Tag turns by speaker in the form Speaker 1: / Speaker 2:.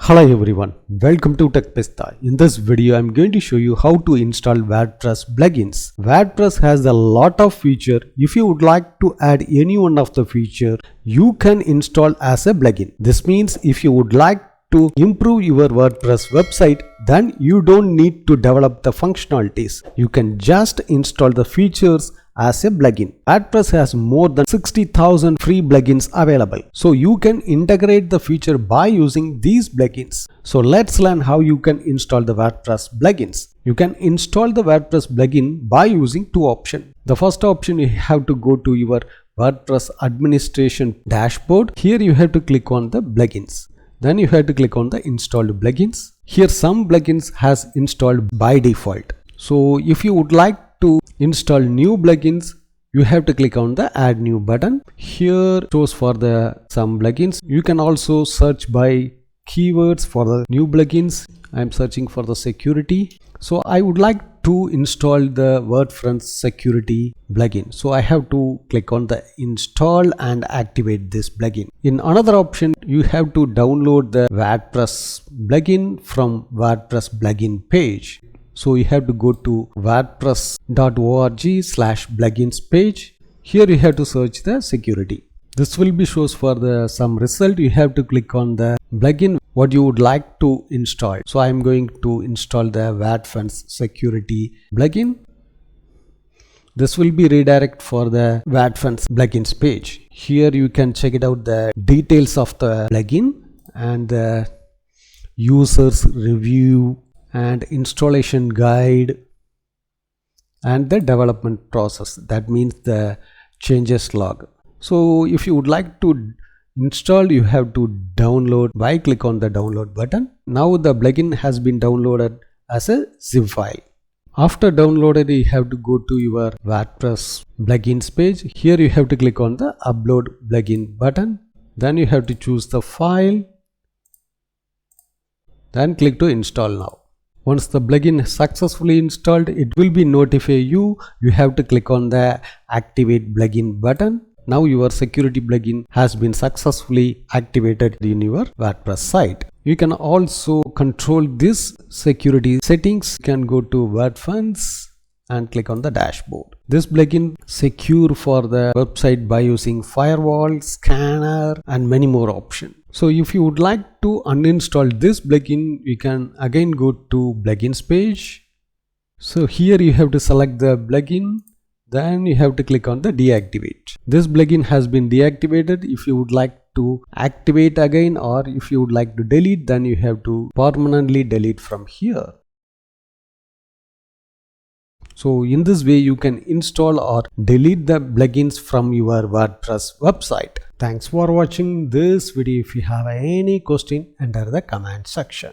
Speaker 1: Hello everyone, welcome to TechPista. In this video, I'm going to show you how to install WordPress plugins. WordPress has a lot of features. If you would like to add any one of the feature, you can install as a plugin. This means if you would like to improve your WordPress website, then you don't need to develop the functionalities. You can just install the features as a plugin. WordPress has more than 60,000 free plugins available. So you can integrate the feature by using these plugins. So let's learn how you can install the WordPress plugins. You can install the WordPress plugin by using two options. The first option, you have to go to your WordPress administration dashboard. Here you have to click on the plugins. Then you have to click on the installed plugins. Here some plugins has installed by default. So if you would like to install new plugins, you have to click on the add new button. Here shows for the some plugins. You can also search by keywords for the new plugins. I'm searching for the security. So I would like to install the WordPress security plugin. So I have to click on the install and activate this plugin. In another option, you have to download the WordPress plugin from WordPress plugin page. So you have to go to wordpress.org/plugins page. Here you have to search the security. This will be shows for the some result. You have to click on the plugin what you would like to install. So I am going to install the WordPress security plugin. This will be redirect for the WordPress plugins page. Here you can check it out the details of the plugin and the users review and installation guide and the development process. That means the changes log. So if you would like to install, you have to download by click on the download button. Now the plugin has been downloaded as a zip file. After downloaded, you have to go to your WordPress plugins page. Here you have to click on the upload plugin button. Then you have to choose the file. Then click to install now. Once the plugin is successfully installed, it will be notify you. You have to click on the activate plugin button. Now your security plugin has been successfully activated in your WordPress site. You can also control this security settings. You can go to WordPress and click on the dashboard. This plugin secure for the website by using firewall, scanner and many more options. So if you would like to uninstall this plugin, you can again go to plugins page. So here you have to select the plugin. Then you have to click on the deactivate. This plugin has been deactivated. If you would like to activate again or if you would like to delete, then you have to permanently delete from here. So in this way you can install or delete the plugins from your WordPress website. Thanks for watching this video. If you have any question, enter the comment section.